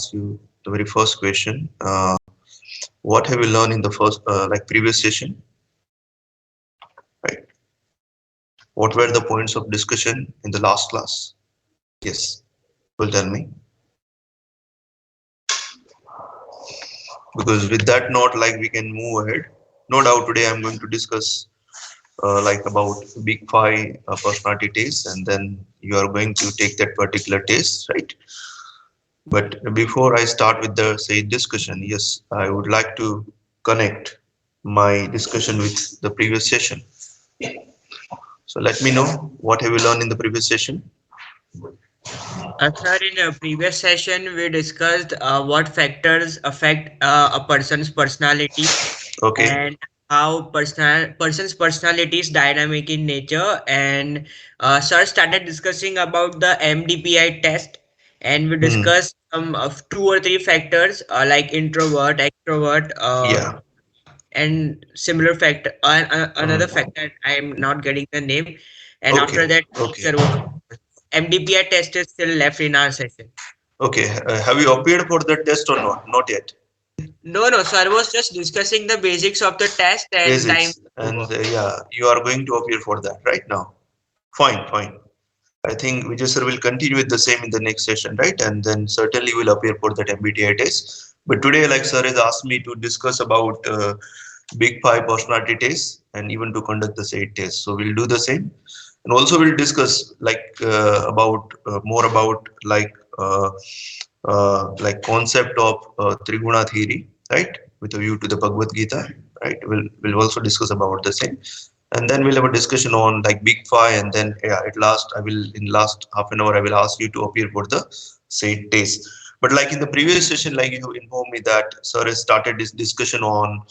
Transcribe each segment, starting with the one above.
ask you the very first question. What have you learned in the first, previous session? Right. What were the points of discussion in the last class? Yes. Will tell me. Because with that note, we can move ahead. No doubt today I'm going to discuss about big five personality tests, and then you are going to take that particular test, right? But before I start with the say discussion, yes, I would like to connect my discussion with the previous session. So let me know what have you learned in the previous session. Sir, in a previous session, we discussed what factors affect a person's personality Okay. and how person's personality is dynamic in nature. And sir started discussing about the MDPI test, and we Hmm. discussed some of two or three factors like introvert, extrovert, Yeah. and similar factor. Another Hmm. factor I am not getting the name. And after Okay. that, Okay. sir was MDPI test is still left in our session. Okay. Have you appeared for that test or not? Not yet. No, sir was just discussing the basics of the test and time Basics. is And over. yeah, you are going to appear for that right now. Fine, fine. I think Vijay sir will continue with the same in the next session, right? And then certainly will appear for that MBTI test. But today, like sir has asked me to discuss about big five personality tests and even to conduct the SAID test. So we'll do the same, and also we'll discuss about more about concept of Triguna theory, right? With a view to the Bhagavad Gita, right? We'll also discuss about the same, and then we'll have a discussion on like big five, and then yeah, at last I will in last half an hour I will ask you to appear for the said test. But like in the previous session, like you informed me that sir has started this discussion on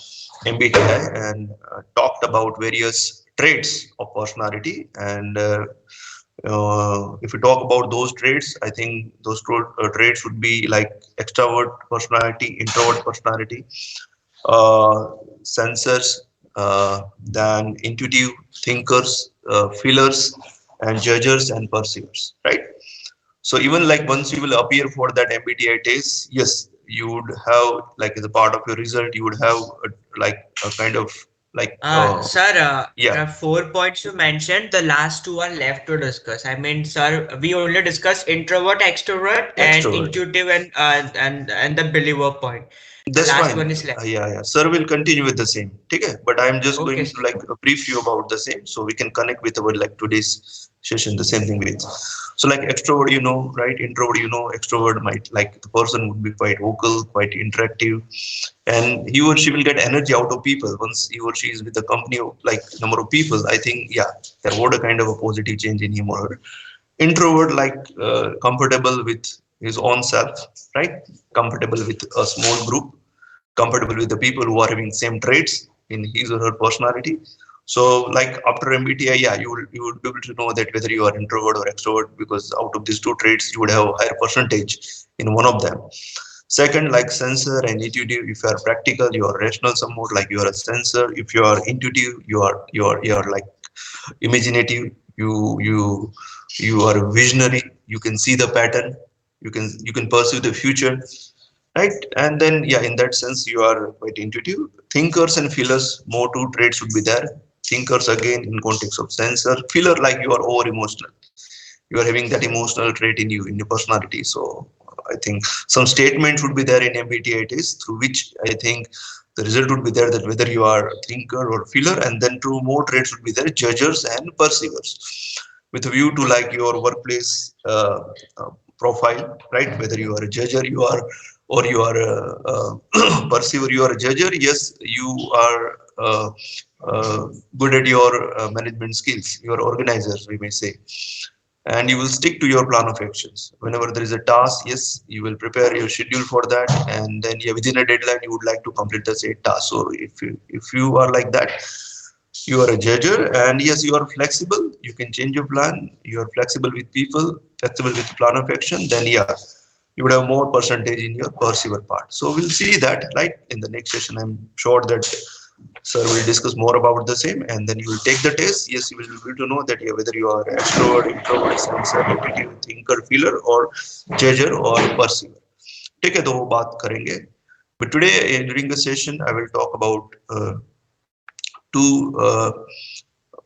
MBTI and talked about various traits of personality. And if we talk about those traits, I think those traits would be like extrovert personality, introvert personality, uh, sensors, then intuitive thinkers, feelers, and judgers and perceivers, right? So even like once you will appear for that MBTI test, yes, you would have like as a part of your result, you would have a kind of like Sir, there yeah, are 4 points you mentioned. The last two are left to discuss. I mean, sir, we only discussed introvert, extrovert, and extrovert. intuitive and the believer point. The That's last fine. one is left. Yeah. Sir will continue with the same. Okay, but I'm just Okay, going to sir. like brief you about the same, so we can connect with our like today's session. The same thing with. So like extrovert, you know, right? Introvert, you know, extrovert might like the person would be quite vocal, quite interactive, and he or she will get energy out of people once he or she is with the company of like number of people. I think yeah, there would a kind of a positive change in him or her. Introvert like comfortable with his own self, right? Comfortable with a small group, comfortable with the people who are having same traits in his or her personality. So like after MBTI, yeah, you would be able to know that whether you are introvert or extrovert, because out of these two traits you would have a higher percentage in one of them. Second, like sensor and intuitive, if you are practical, you are rational somewhat, like you are a sensor. If you are intuitive, you are like imaginative, you are visionary, you can see the pattern, you can perceive the future, right? And then yeah, in that sense you are quite intuitive. Thinkers and feelers, more two traits would be there. Thinkers again in context of sensor. Feeler, like you are over emotional, you are having that emotional trait in you, in your personality. So I think some statements would be there in MBTI test through which I think the result would be there, that whether you are a thinker or feeler. And then two more traits would be there, judgers and perceivers, with a view to like your workplace profile, right? Whether you are a judger, you are, or you are a perceiver, you are a judger. Yes, you are good at your management skills, you are organizers, we may say, and you will stick to your plan of actions. Whenever there is a task, yes, you will prepare your schedule for that, and then yeah, within a deadline, you would like to complete the said task. So if you are like that, you are a judger, and yes, you are flexible. You can change your plan. You are flexible with people, flexible with plan of action. Then yeah, you would have more percentage in your perceiver part. So we'll see that right in the next session. I'm sure that sir will discuss more about the same, and then you will take the test. Yes, you will be able to know that yeah, whether you are extrovert, introvert, sensor, intuitive, thinker, feeler, or judger or perceiver. ठीक है, तो वो बात करेंगे. But today during the session I will talk about two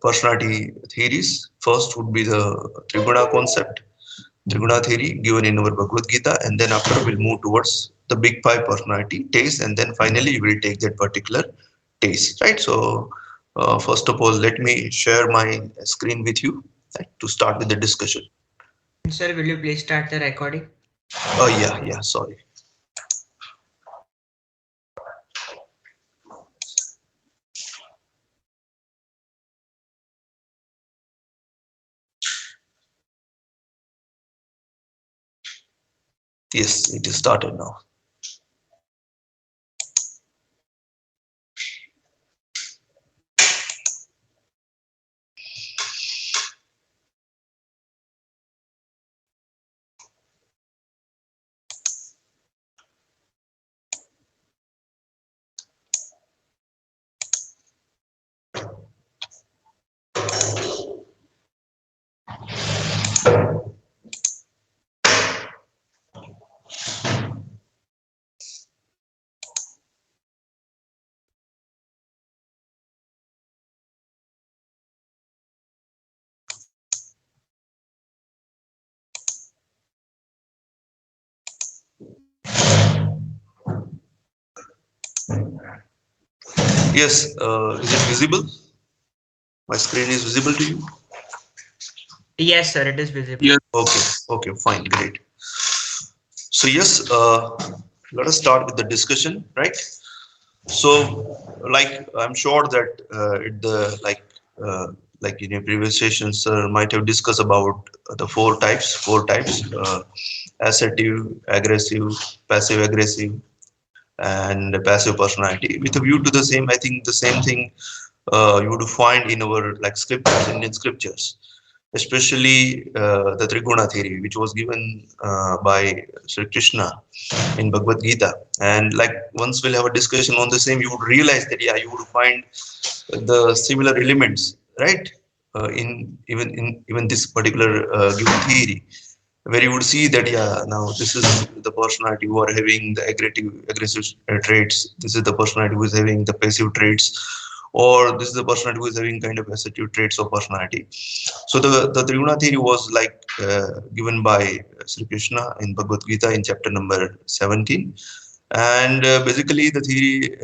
personality theories. First would be the Triguna concept, Triguna theory given in our Bhagavad Gita, and then after we'll move towards the big five personality taste, and then finally you will take that particular taste, right? So first of all, let me share my screen with you, right, to start with the discussion. And sir, will you please start the recording? Oh yeah, yeah, sorry. Yes, it is started now. Yes, is it visible? My screen is visible to you? Yes, sir, it is visible. Yes. Okay, okay, fine, great. So yes, let us start with the discussion, right? So, like I'm sure that uh, like in your previous sessions, might have discussed about the four types: assertive, aggressive, passive aggressive, and passive personality. With a view to the same, I think the same thing you would find in our like scriptures, Indian scriptures, especially the Triguna theory, which was given by Sri Krishna in Bhagavad Gita. And like once we'll have a discussion on the same, you would realize that yeah, you would find the similar elements, right? In this particular given theory, where you would see that yeah, now this is the personality who are having the aggressive traits. This is the personality who is having the passive traits, or this is the personality who is having kind of assertive traits of personality. So the Triguna theory was like given by Sri Krishna in Bhagavad Gita in chapter number 17, and basically the theory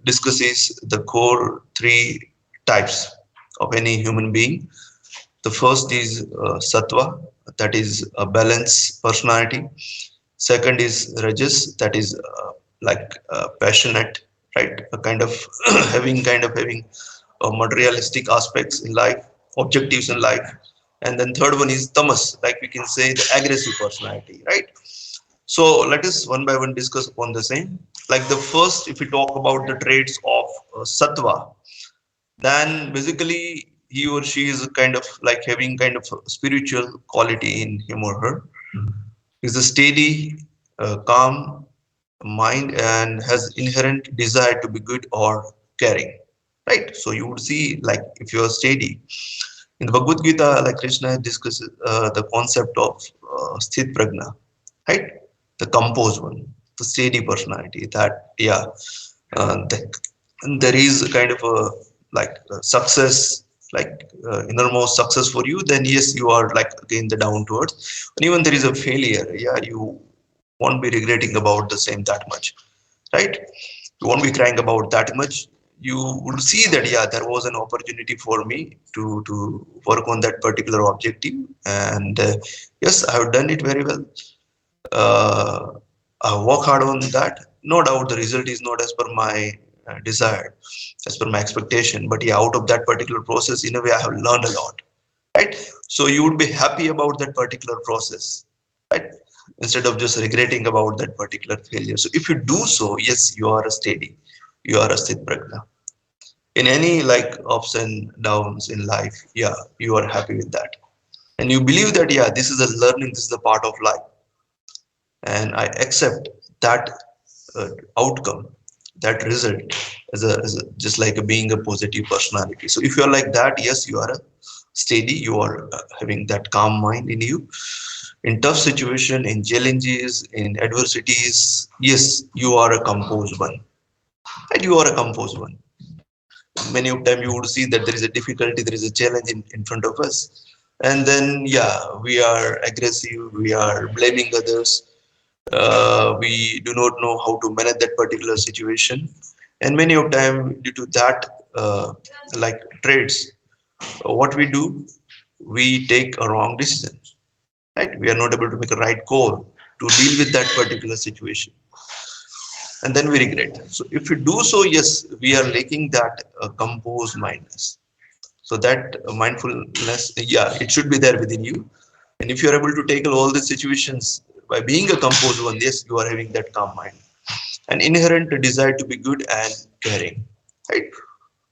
discusses the core three types of any human being. The first is sattva, that is a balanced personality. Second is rajas, that is passionate, right? A kind of having materialistic aspects in life, objectives in life. And then third one is tamas, like we can say the aggressive personality, right? So let us one by one discuss upon the same. Like the first, if we talk about the traits of sattva, then basically he or she is kind of like having kind of spiritual quality in him or her. Is a steady, calm mind and has inherent desire to be good or caring, right? So you would see like if you are steady. In the Bhagavad Gita, like Krishna discusses the concept of sthit prajna, right? The composed one, the steady personality. That yeah, that, and there is a kind of a success, innermost success for you. Then yes, you are like again the down to earth. And even there is a failure, yeah, you won't be regretting about the same that much, right? You won't be crying about that much. You would see that yeah, there was an opportunity for me to work on that particular objective, and yes, I have done it very well. uh, I work hard on that. No doubt the result is not as per my desire, as per my expectation. But yeah, out of that particular process, in a way, I have learned a lot, right? So you would be happy about that particular process, right? Instead of just regretting about that particular failure. So if you do so, yes, you are a steady, you are a sthit prajna. In any like ups and downs in life, yeah, you are happy with that. And you believe that, yeah, this is a learning, this is the part of life, and I accept that uh, outcome, that result as a just like a being a positive personality. So if you are like that, yes, you are a steady, you are having that calm mind in you. In tough situation, in challenges, in adversities, yes, you are a composed one. And you are a composed one. Many of time you would see that there is a difficulty, there is a challenge in front of us. And then, yeah, we are aggressive, we are blaming others, we do not know how to manage that particular situation. And many of time due to that, like traits, what we do, we take a wrong decision, right? We are not able to make a right call to deal with that particular situation, and then we regret. So if we do so, yes, we are lacking that composed mindness. So that mindfulness, yeah, it should be there within you. And if you are able to tackle all the situations by being a composed one, yes, you are having that calm mind, an inherent desire to be good and caring, right?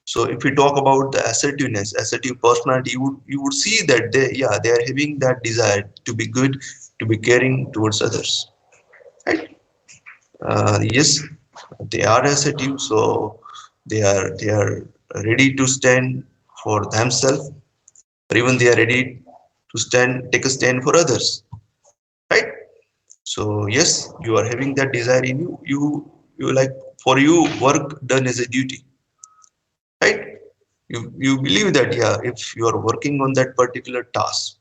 So if we talk about the assertiveness, assertive personality, you would see that they are having that desire to be good, to be caring towards others, right? Yes, they are assertive, so they are ready to stand for themselves, or even they are ready to stand take a stand for others, right? So yes, you are having that desire in you. You like, for you, work done as a duty, right? You believe that, yeah, if you are working on that particular task,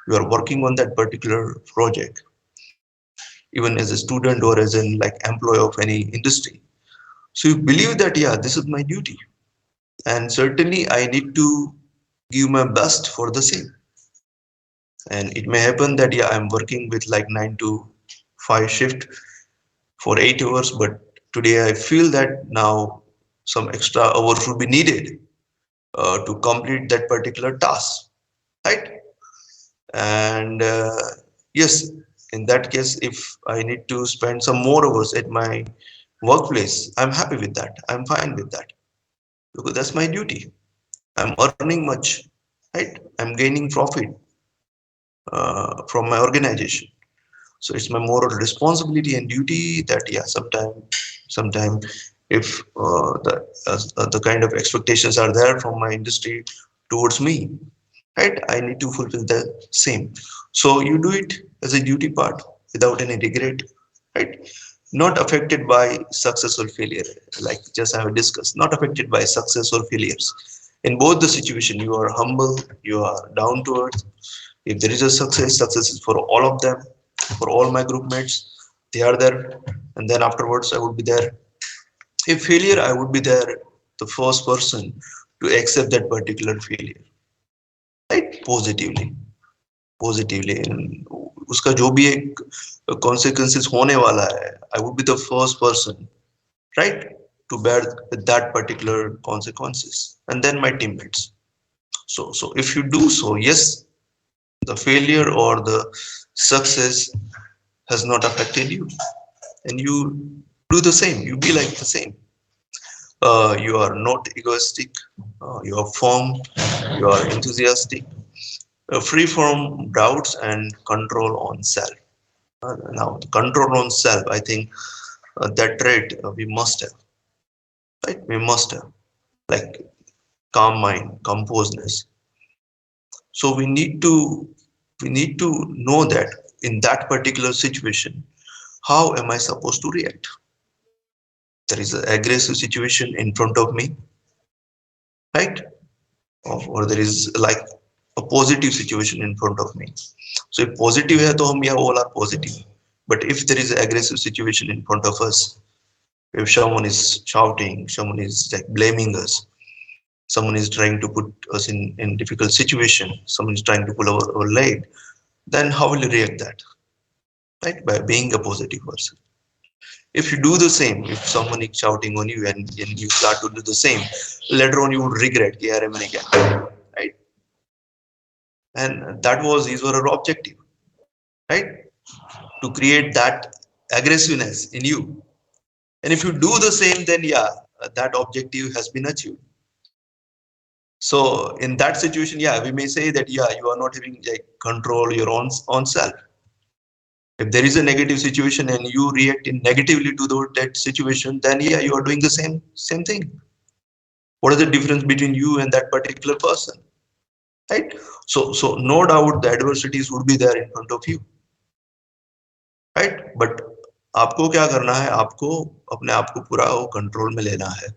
you are working on that particular project, even as a student or as an like employee of any industry, so you believe that, yeah, this is my duty, and certainly I need to give my best for the same. And it may happen that, yeah, I'm working with like 9 to 5 shift for 8 hours, but today I feel that now some extra hours would be needed to complete that particular task, right? And yes, in that case, if I need to spend some more hours at my workplace, I'm happy with that, I'm fine with that, because that's my duty. I'm earning much, right? I'm gaining profit from my organization. So it's my moral responsibility and duty that, yeah, sometime if the kind of expectations are there from my industry towards me, right, I need to fulfill the same. So you do it as a duty part without any regret, right? Not affected by success or failure, like just I have discussed, not affected by success or failures. In both the situation, you are humble, you are down to earth. If there is a success, success is for all of them, for all my group mates, they are there, and then afterwards I would be there. If failure, I would be there, the first person to accept that particular failure, right? Positively उसका जो भी एक consequences होने वाला है, I would be the first person, right, to bear that particular consequences, and then my teammates. So if you do so, yes, the failure or the success has not affected you, and you do the same, you be like the same. You are not egoistic, you are firm, you are enthusiastic, free from doubts and control on self. Now, control on self, I think that trait we must have, right? We must have, like calm mind, composedness. So we need to know that in that particular situation, how am I supposed to react? There is an aggressive situation in front of me, right? Or there is like a positive situation in front of me. So if positive है तो हम यहाँ all are positive. But if there is an aggressive situation in front of us, if someone is shouting, someone is like blaming us, someone is trying to put us in difficult situation, someone is trying to pull our leg, then how will you react that? Right? By being a positive person. If you do the same, if someone is shouting on you and you start to do the same, later on you would regret, कि यार मैंने क्या किया, right? And that was his or her objective, right? To create that aggressiveness in you. And if you do the same, then yeah, that objective has been achieved. So in that situation, yeah, we may say that, yeah, you are not having like control your own self. If there is a negative situation and you react in negatively to that situation, then yeah, you are doing the same thing. What is the difference between you and that particular person, right? So no doubt the adversities would be there in front of you. Right, but आपको क्या करना है, आपको अपने आप को पूरा वो कंट्रोल में लेना है.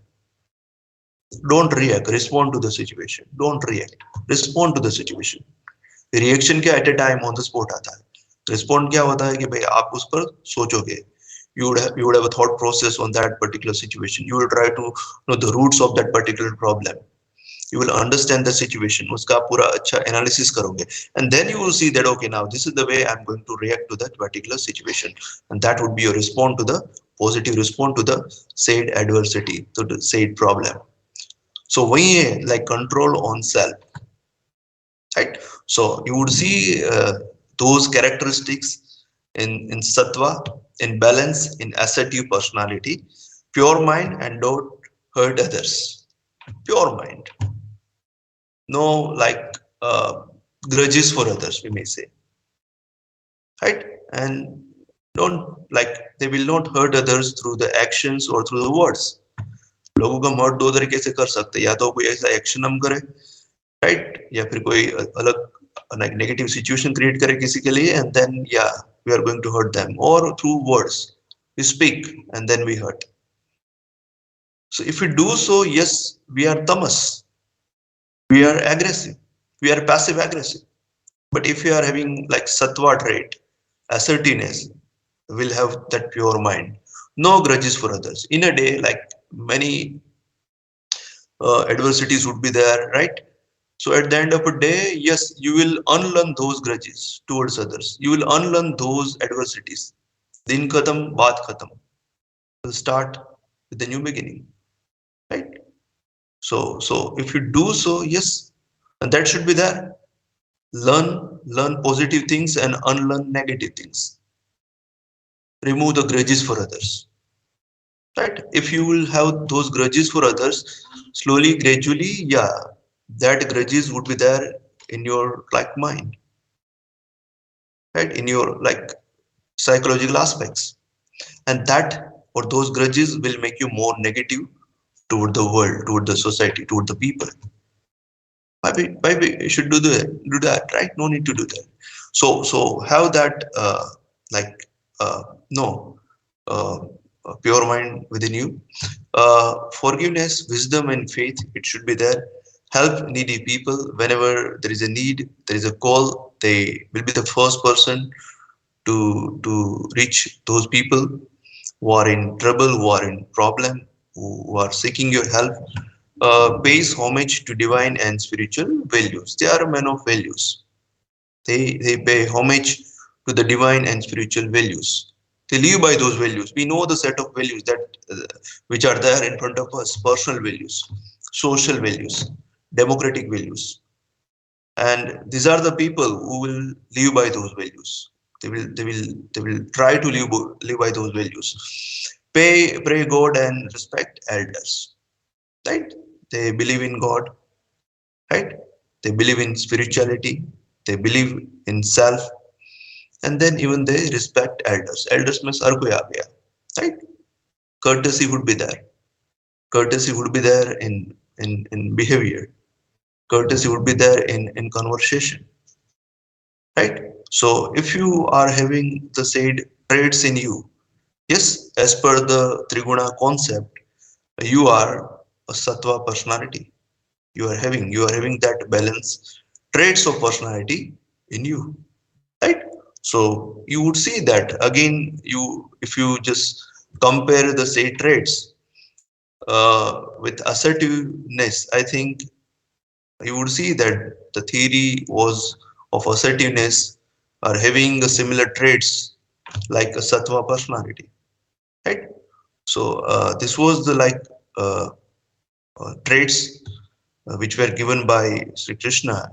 Don't react, respond to the situation. Don't react, respond to the situation. Reaction क्या at a time on the spot आता है. रिस्पॉन्ड क्या होता है कि भाई आप उस पर सोचोगे. You would have a thought process on that particular situation. You will try to know the roots of that particular problem. You will understand the situation. उसका पूरा अच्छा analysis करोगे. And then you will see that okay, now this is the way I'm going to react to that particular situation. And that would be your response to the positive response to the said adversity, to the said problem. So वही है like control on self, right? So you would see those characteristics in sattva, in balance, in assertive personality, pure mind, and don't hurt others. Pure mind, no like grudges for others, we may say, right? And don't like, they will not hurt others through the actions or through the words. लोगों का hurt दो तरीके से कर सकते हैं, या तो कोई ऐसा एक्शन हम करें, राइट, या फिर कोई अलग नेगेटिव सिचुएशन क्रिएट करे किसी के लिए, एंड देन या we are going to hurt them, और through words we speak and then we hurt. So if we do so, yes, we are tamas, we are aggressive, we are passive aggressive. But if you are having like sattva trait, assertiveness, will have that pure mind, no grudges for others. In a day, like many adversities would be there, right? So at the end of the day, yes, you will unlearn those grudges towards others. You will unlearn those adversities. Din khatam, baat khatam. Will start with the new beginning, right? So if you do so, yes, and that should be there. Learn positive things and unlearn negative things. Remove the grudges for others, right? If you will have those grudges for others, slowly, gradually, yeah, that grudges would be there in your like mind, right? In your like psychological aspects, and that or those grudges will make you more negative toward the world, toward the society, toward the people. Why we should do that, right? No need to do that. So have that like uh, no uh, pure mind within you. Forgiveness, wisdom, and faith, it should be there. Help needy people whenever there is a need, there is a call, they will be the first person to reach those people who are in trouble, who are in problem, who are seeking your help. Pays homage to divine and spiritual values. They are men of values. They pay homage to the divine and spiritual values. They live by those values. We know the set of values that which are there in front of us: personal values, social values, democratic values, and these are the people who will live by those values. They will try to live by those values. Pray God and respect elders, right? They believe in God, right? They believe in spirituality, they believe in self, and then even they respect elders. Elders means har koi aa gaya, right? Courtesy would be there. Courtesy would be there in behavior. Courtesy would be there in conversation, right? So if you are having the said traits in you, yes, as per the triguna concept, you are a sattva personality. You are having that balance traits of personality in you, right? So you would see that again, you if you just compare the say traits with assertiveness, I think you would see that the theory was of assertiveness are having the similar traits like a sattva personality, right? So this was the like uh, traits which were given by Sri Krishna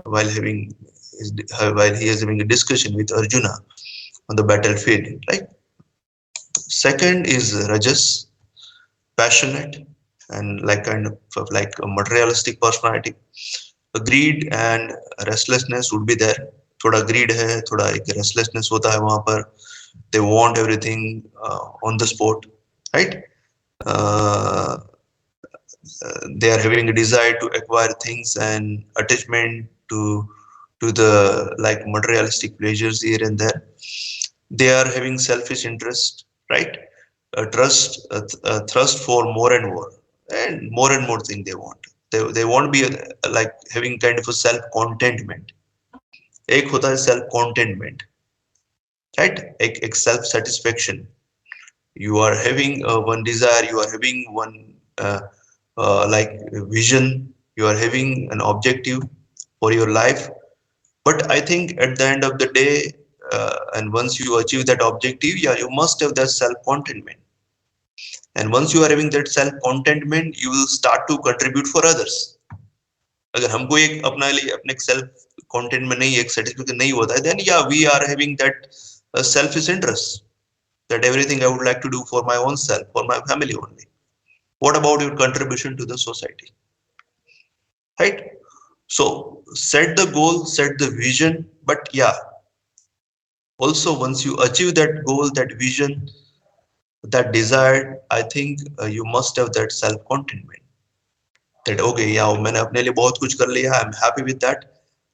while while he is having a discussion with Arjuna on the battlefield. Like second is Rajas, passionate and like kind of like a materialistic personality. Greed and restlessness would be there. थोड़ा greed है, थोड़ा एक restlessness होता है वहाँ पर. They want everything on the spot, right? Uh, they are having a desire to acquire things and attachment to the like materialistic pleasures here and there. They are having selfish interest, right? Trust for more and more thing they want. They won't be like having kind of a self contentment. एक होता है self contentment, right? एक self satisfaction. You are having one desire, you are having one like vision, you are having an objective for your life. But I think at the end of the day, and once you achieve that objective, yeah, you must have that self contentment. And once you are having that self contentment, you will start to contribute for others. अगर हमको एक अपना लिए अपने self content में नहीं एक certificate नहीं होता है, then yeah, we are having that selfish interest, that everything I would like to do for my own self, for my family only. What about your contribution to the society, right? So set the goal, set the vision, but yeah, also once you achieve that goal, that vision, that desired, I think you must have that self contentment, that okay, yeah, मैंने अपने लिए बहुत कुछ कर लिया, I'm happy with that,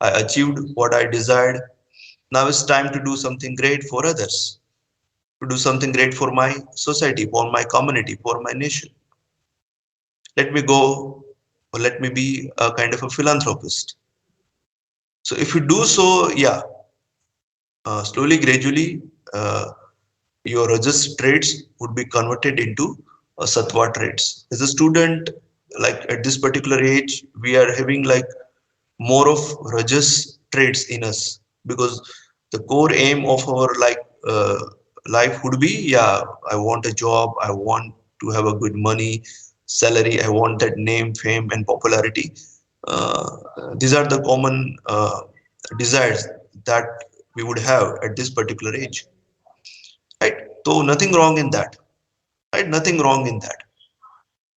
I achieved what I desired. Now it's time to do something great for others, to do something great for my society, for my community, for my nation. Let me go, or let me be a kind of a philanthropist. So if you do so, yeah, slowly, gradually, your rajas traits would be converted into sattva traits. As a student, like at this particular age, we are having like more of rajas traits in us, because the core aim of our like life would be, yeah, I want a job, I want to have a good money salary, I want that name, fame, and popularity. uh, these are the common desires that we would have at this particular age, right? So nothing wrong in that, right? Nothing wrong in that,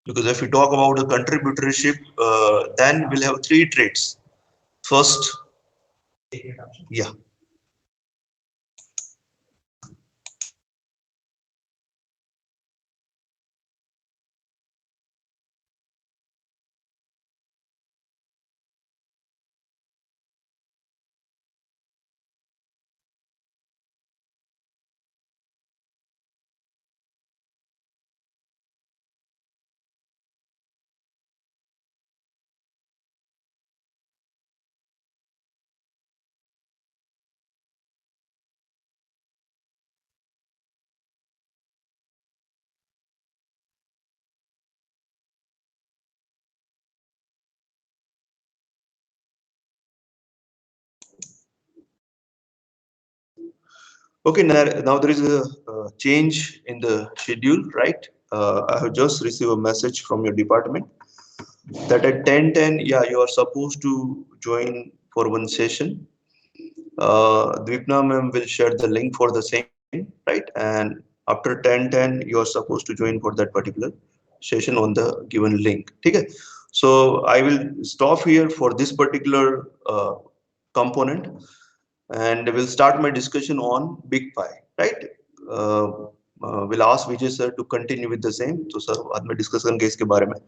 because if we talk about the contributorship, then we'll have three traits. First, yeah. Okay, now there is a change in the schedule, right? I have just received a message from your department that at 10:10, yeah, you are supposed to join for one session. Dvipna ma'am will share the link for the same, right? And after 10:10, you are supposed to join for that particular session on the given link. Okay? So I will stop here for this particular component, and we'll start my discussion on big pie, right? uh, we'll ask Vijay sir to continue with the same, so sir बाद में discuss करेंगे इसके बारे में,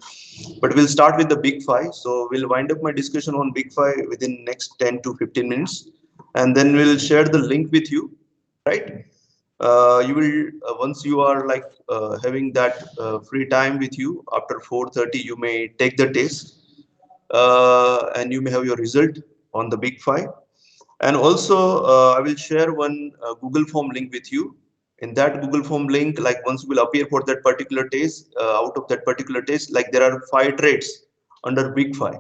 but we'll start with the big five. So we'll wind up my discussion on big five within next 10 to 15 minutes, and then we'll share the link with you, right? You will once you are like having that free time with you after 4:30, you may take the test, and you may have your result on the big five. And also I will share one Google form link with you. In that Google form link, like once you will appear for that particular test, out of that particular test, like there are five traits under big five,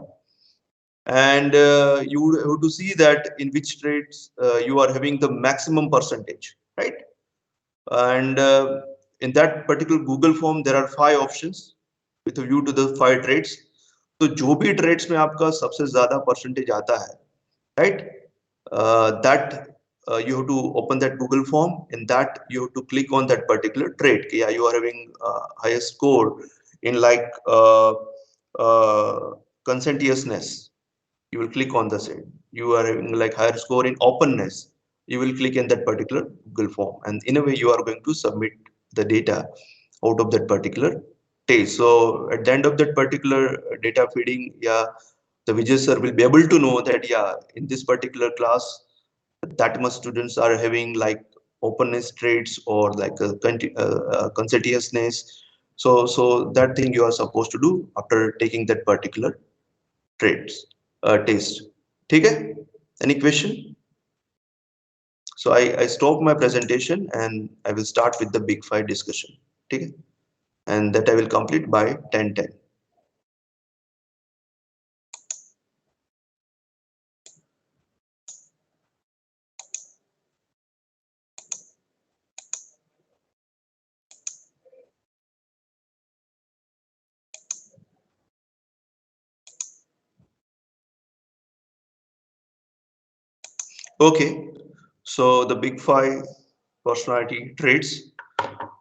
and you would have to see that in which traits you are having the maximum percentage, right? And in that particular Google form there are five options with a view to the five traits. तो जो भी traits में आपका सबसे ज्यादा percentage आता है, right? That you have to open that Google form. In that, you have to click on that particular trait. Yeah, you are having highest score in like conscientiousness. You will click on the same. You are having like higher score in openness. You will click in that particular Google form, and in a way, you are going to submit the data out of that particular test. So at the end of that particular data feeding, yeah, the Vijay sir will be able to know that yeah, in this particular class, that much students are having like openness traits or like a conscientiousness. So that thing you are supposed to do after taking that particular traits test. Okay? Any question? So I stop my presentation and I will start with the big five discussion. Okay? And that I will complete by 10:10. Okay. So the big five personality traits.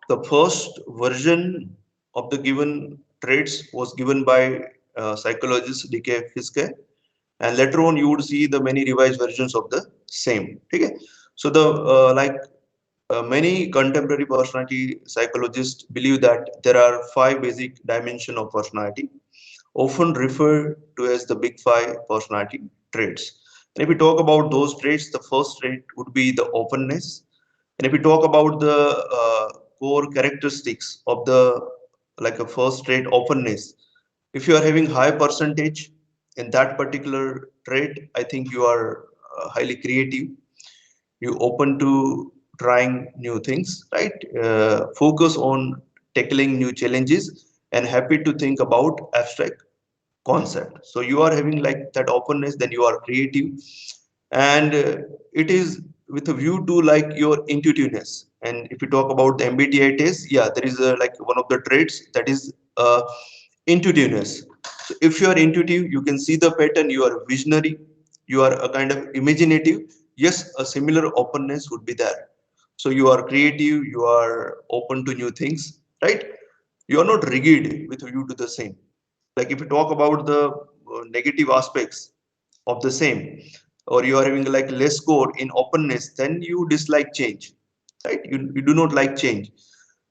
The first version of the given traits was given by psychologist D.K. Fiske, and later on you would see the many revised versions of the same. Okay? So the many contemporary personality psychologists believe that there are five basic dimensions of personality, often referred to as the big five personality traits. And if we talk about those traits, the first trait would be the openness. And if we talk about the core characteristics of the like a first trait, openness, if you are having high percentage in that particular trait, I think you are highly creative, you open to trying new things, right? Focus on tackling new challenges and happy to think about abstract concept. So you are having like that openness, then you are creative, and it is with a view to like your intuitiveness. And if you talk about the MBTI test, yeah, there is a, like one of the traits that is intuitiveness. So if you are intuitive, you can see the pattern, you are visionary, you are a kind of imaginative. Yes, a similar openness would be there. So you are creative, you are open to new things, right? You are not rigid with view to the same. Like if you talk about the negative aspects of the same, or you are having like less score in openness, then you dislike change, right? You do not like change.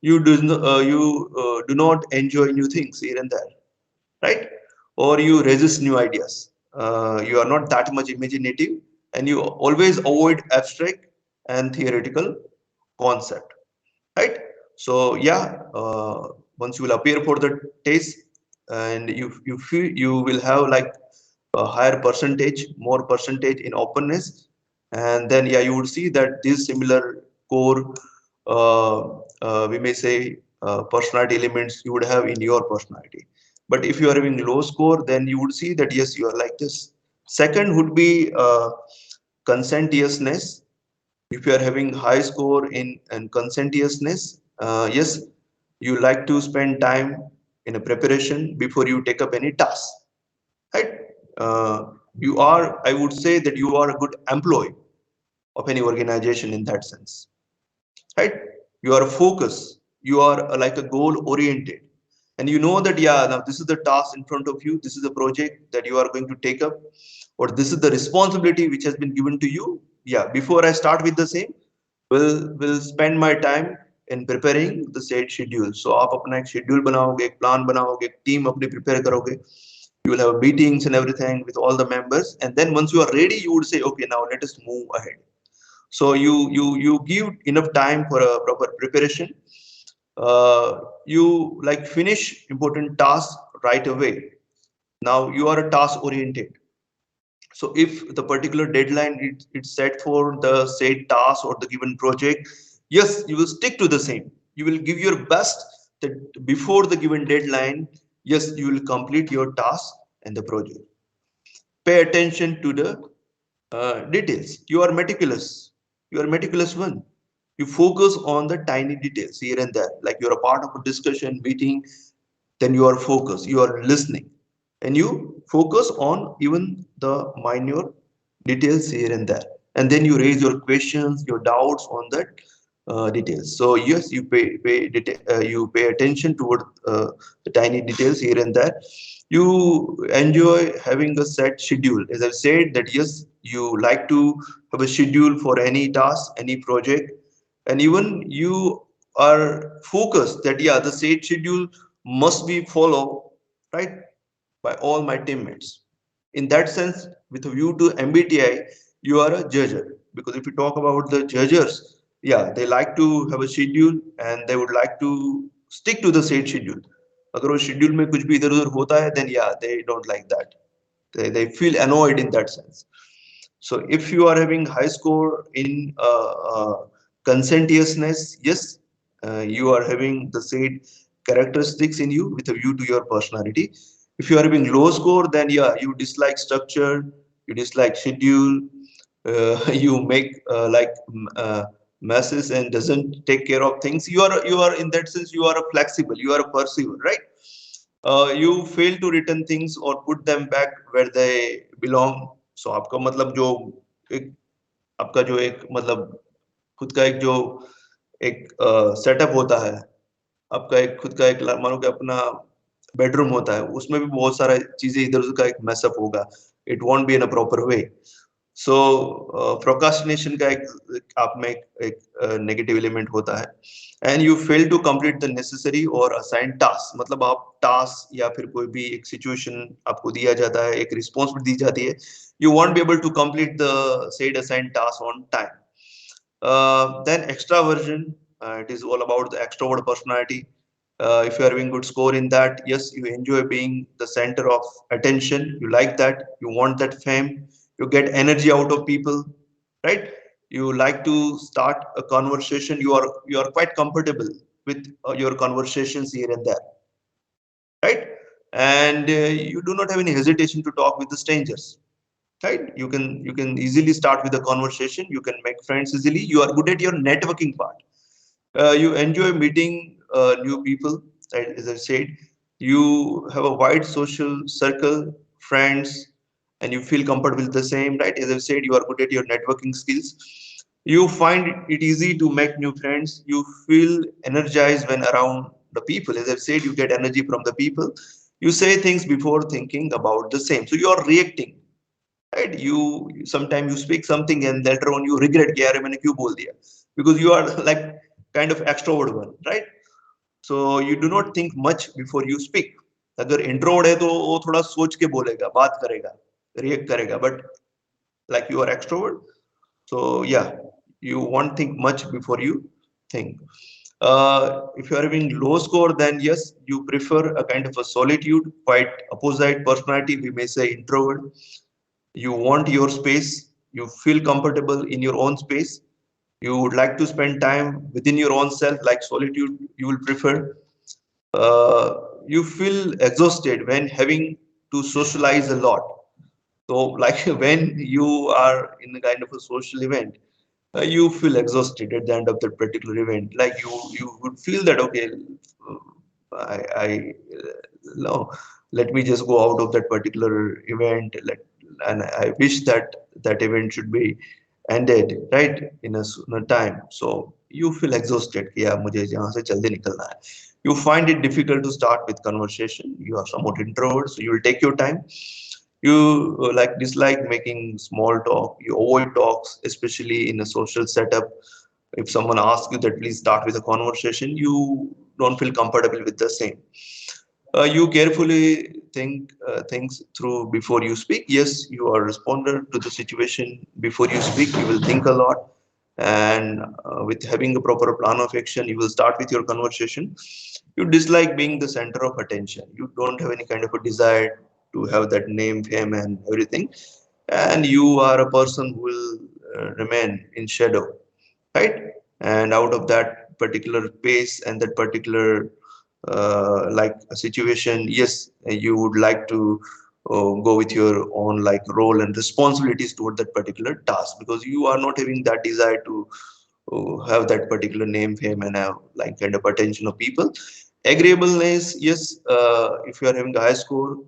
You do not enjoy new things here and there, right? Or you resist new ideas. You are not that much imaginative, and you always avoid abstract and theoretical concept, right? So yeah, once you will appear for the test, and you feel you will have like a higher percentage, more percentage in openness, and then yeah, you would see that these similar core, we may say, personality elements you would have in your personality. But if you are having low score, then you would see that yes, you are like this. Second would be conscientiousness. If you are having high score in and conscientiousness, yes, you like to spend time in a preparation before you take up any task, right? uh, you are, I would say that you are a good employee of any organization in that sense, right? You are focused, you are like a goal oriented, and you know that yeah, now this is the task in front of you, this is the project that you are going to take up, or this is the responsibility which has been given to you. Yeah, before I start with the same, will spend my time in preparing the said schedule. So आप अपना एक schedule बनाओगे, एक plan बनाओगे, एक team अपनी prepare करोगे, you will have meetings and everything with all the members, and then once you are ready you would say okay, now let us move ahead. So you give enough time for a proper preparation. You like finish important tasks right away. Now you are a task oriented. So if the particular deadline it's set for the said task or the given project, yes, you will stick to the same. You will give your best that before the given deadline, yes, you will complete your task and the project. Pay attention to the details. You are meticulous. You are meticulous one. You focus on the tiny details here and there. Like you're a part of a discussion, meeting, then you are focused. You are listening, and you focus on even the minor details here and there. And then you raise your questions, your doubts on that details. So yes, you pay attention toward the tiny details here and there. You enjoy having a set schedule. As I said, that yes, you like to have a schedule for any task, any project, and even you are focused that yeah, the set schedule must be followed, right, by all my teammates. In that sense, with a view to MBTI, you are a judger, because if you talk about the judges, yeah, they like to have a schedule and they would like to stick to the said schedule. अगर वो schedule में कुछ भी इधर उधर होता है, then yeah, they don't like that. They feel annoyed in that sense. So if you are having high score in conscientiousness, yes, you are having the said characteristics in you with a view to your personality. If you are having low score, then yeah, you dislike structure, you dislike schedule, you make messes and doesn't take care of things. You are in that sense you are a flexible, you are a perceiver, right? You fail to return things or put them back where they belong. So आपका मतलब जो एक आपका जो एक मतलब खुद का एक जो एक सेटअप होता है, आपका एक खुद का एक मानो कि अपना बेडरूम होता है, उसमें भी बहुत सारा चीजें इधर उधर का एक मैसअप होगा. It won't be in a proper way. So procrastination का एक आप में एक नेगेटिव एलिमेंट होता है. And you fail to complete the necessary और असाइन टास्क. मतलब आप टास्क या फिर कोई भी एक सिचुएशन आपको दिया जाता है, एक रिस्पॉन्सिबिलिटी दी जाती है, you won't be able to complete the said assigned task on time. Then extraversion, it is all about the extrovert personality. If you are having good score in that, yes, you enjoy being the center of attention. You like that. You want that fame. You get energy out of people, right? You like to start a conversation. You are quite comfortable with your conversations here and there, right? And you do not have any hesitation to talk with the strangers, right? You can easily start with a conversation, you can make friends easily, you are good at your networking part. You enjoy meeting new people, right? As I said, you have a wide social circle, friends, and you feel comfortable with the same, right? As I said, you are good at your networking skills. You find it easy to make new friends. You feel energized when around the people. As I said, you get energy from the people. You say things before thinking about the same, so you are reacting, right? You sometimes you speak something and later on you regret कि यार मैंने क्यों बोल दिया, because you are like kind of extrovert one, right? So you do not think much before you speak. अगर introvert है तो वो थोड़ा सोच के बोलेगा, बात करेगा, react करेगा, but like you are extrovert, so yeah, you won't think much before you think. If you are having low score, then yes, you prefer a kind of a solitude, quite opposite personality, we may say introvert. You want your space, you feel comfortable in your own space, you would like to spend time within your own self, like solitude you will prefer. You feel exhausted when having to socialize a lot. So like when you are in a kind of a social event, you feel exhausted at the end of that particular event, like you would feel that okay, I no, let me just go out of that particular event. And I wish that that event should be ended right in a time. So you feel exhausted. Yeah, मुझे यहाँ से जल्दी निकलना है. You find it difficult to start with conversation. You are somewhat introvert, so you will take your time. You like dislike making small talk. You avoid talks, especially in a social setup. If someone asks you that please start with a conversation, you don't feel comfortable with the same. You carefully think things through before you speak. Yes, you are responder to the situation before you speak. You will think a lot, and with having a proper plan of action, you will start with your conversation. You dislike being the center of attention. You don't have any kind of a desire to have that name, fame, and everything, and you are a person who will remain in shadow, right? And out of that particular pace and that particular like a situation, yes, you would like to go with your own like role and responsibilities toward that particular task, because you are not having that desire to have that particular name, fame, and have like kind of attention of people. Agreeableness, yes, if you are having a high score,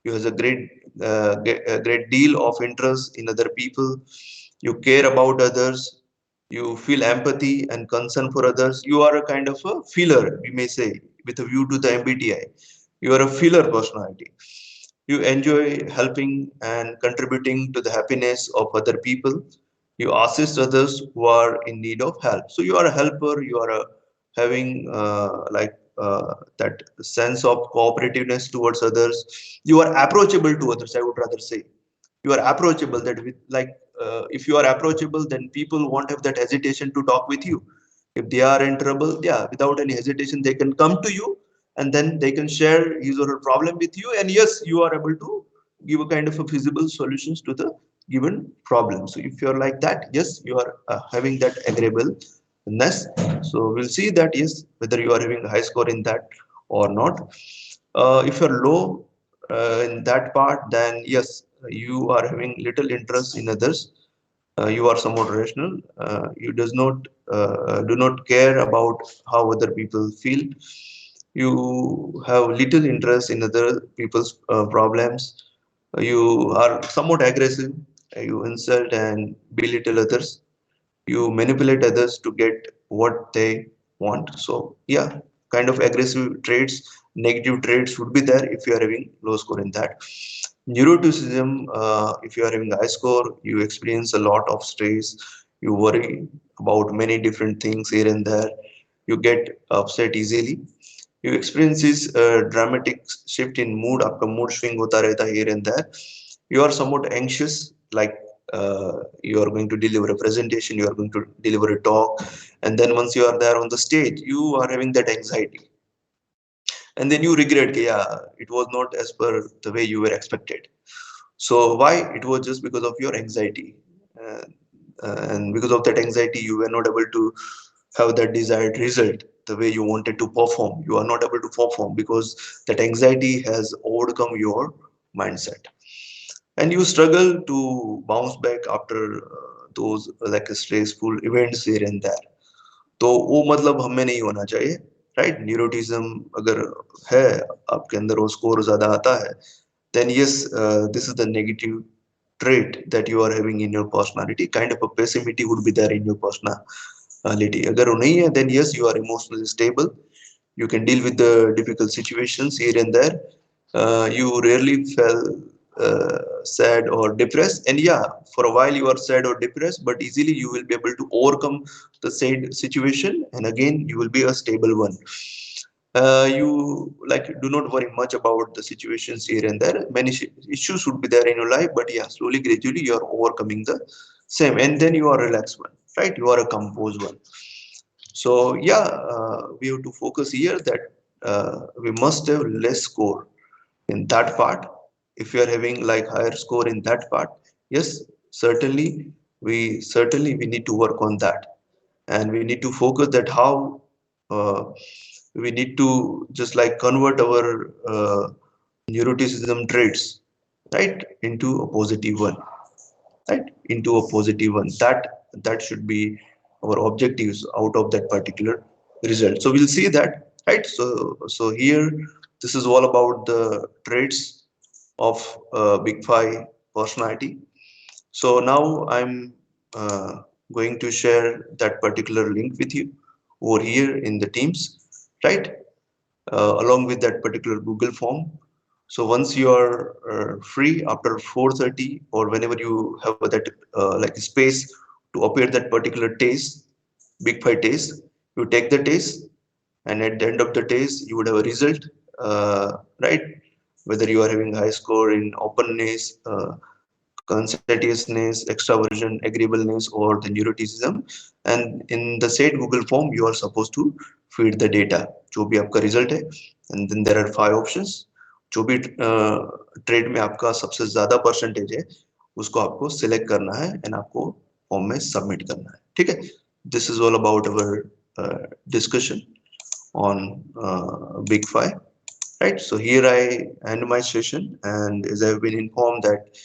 you have a great deal of interest in other people. You care about others. You feel empathy and concern for others. You are a kind of a feeler, we may say, with a view to the MBTI. You are a feeler personality. You enjoy helping and contributing to the happiness of other people. You assist others who are in need of help. So you are a helper. You are having that sense of cooperativeness towards others. You are approachable to others, I would rather say. You are approachable, that with like if you are approachable, then people won't have that hesitation to talk with you. If they are in trouble, yeah, without any hesitation they can come to you, and then they can share his or her problem with you, and yes, you are able to give a kind of a feasible solutions to the given problem. So if you are like that, yes, you are having that agreeableness. So we'll see that, yes, whether you are having a high score in that or not. If you're low in that part, then yes, you are having little interest in others. You are somewhat rational. You does not do not care about how other people feel. You have little interest in other people's problems. You are somewhat aggressive. You insult and belittle others. You manipulate others to get what they want. So yeah, kind of aggressive traits, negative traits would be there if you are having low score in that. Neuroticism, if you are having high score, you experience a lot of stress. You worry about many different things here and there. You get upset easily. You experience this dramatic shift in mood. आपका mood swing होता रहता है here and there. You are somewhat anxious, like you are going to deliver a presentation, you are going to deliver a talk, and then once you are there on the stage, you are having that anxiety, and then you regret, yeah, it was not as per the way you were expected. So why? It was just because of your anxiety. uh, and because of that anxiety, you were not able to have that desired result the way you wanted to perform. You are not able to perform because that anxiety has overcome your mindset, and you struggle to bounce back after those like stressful events here and there. तो वो मतलब हमें नहीं होना चाहिए, right? Neuroticism अगर है आपके अंदर, वो स्कोर ज्यादा आता है, then yes, this is the negative trait that you are having in your personality. Kind of a pessimism would be there in your personality. अगर वो नहीं है, then yes, you are emotionally stable. You can deal with the difficult situations here and there. You rarely feel sad or depressed, and yeah, for a while you are sad or depressed, but easily you will be able to overcome the sad situation, and again you will be a stable one. You like do not worry much about the situations here and there. Many issues would be there in your life, but yeah, slowly, gradually you are overcoming the same, and then you are relaxed one, right? You are a composed one. So yeah, we have to focus here that we must have less score in that part. If you are having like higher score in that part, yes, certainly we need to work on that, and we need to focus that how uh, we need to just like convert our neuroticism traits, right, into a positive one, right, into a positive one. That should be our objectives out of that particular result. So we'll see that, right? So here, this is all about the traits of big five personality. So now I'm uh, going to share that particular link with you over here in the teams, right, along with that particular Google form. So once you are free after 4:30, or whenever you have that like space to appear that particular test, big five test, you take the test, and at the end of the test, you would have a result, right? Whether you are having high score in openness, conscientiousness, extraversion, agreeableness, or the neuroticism, and in the said Google form, you are supposed to feed the data, जो भी आपका result है, and then there are 5 options. जो भी trade में आपका सबसे ज्यादा परसेंटेज है, उसको आपको सिलेक्ट करना है, एंड आपको फॉर्म में सबमिट करना है, ठीक है? This is all about our discussion on Big Five, right? So here I end my session, and as I've been informed that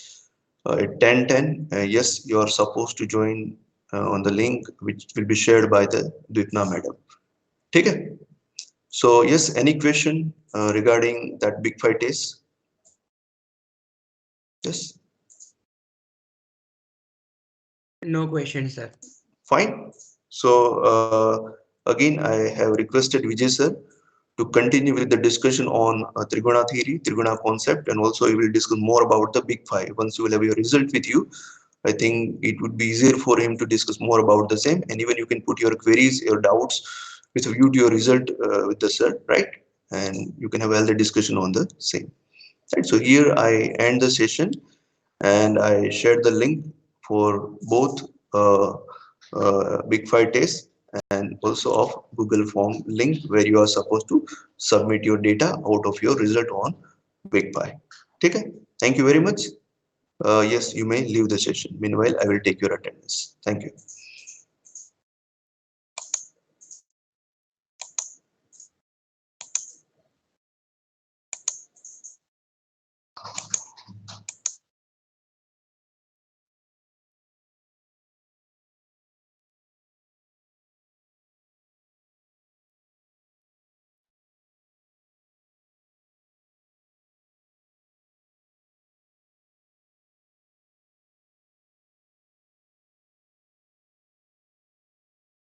at 10:10, yes, you are supposed to join on the link which will be shared by the Dvipna madam. ठीक है? So yes, any question regarding that Big Five test? Yes, No question, sir. fine. So again, I have requested Vijay sir to continue with the discussion on Trigona theory, Trigona concept, and also we will discuss more about the Big Five. Once you will have your result with you, I think it would be easier for him to discuss more about the same, and even you can put your queries, your doubts with a view to your result with the sir, right? And you can have all the discussion on the same, right? So here I end the session, and I shared the link for both Big Five tests and also of Google Form link where you are supposed to submit your data out of your result on Big Five. Okay, thank you very much. Yes, you may leave the session. Meanwhile, I will take your attendance. Thank you.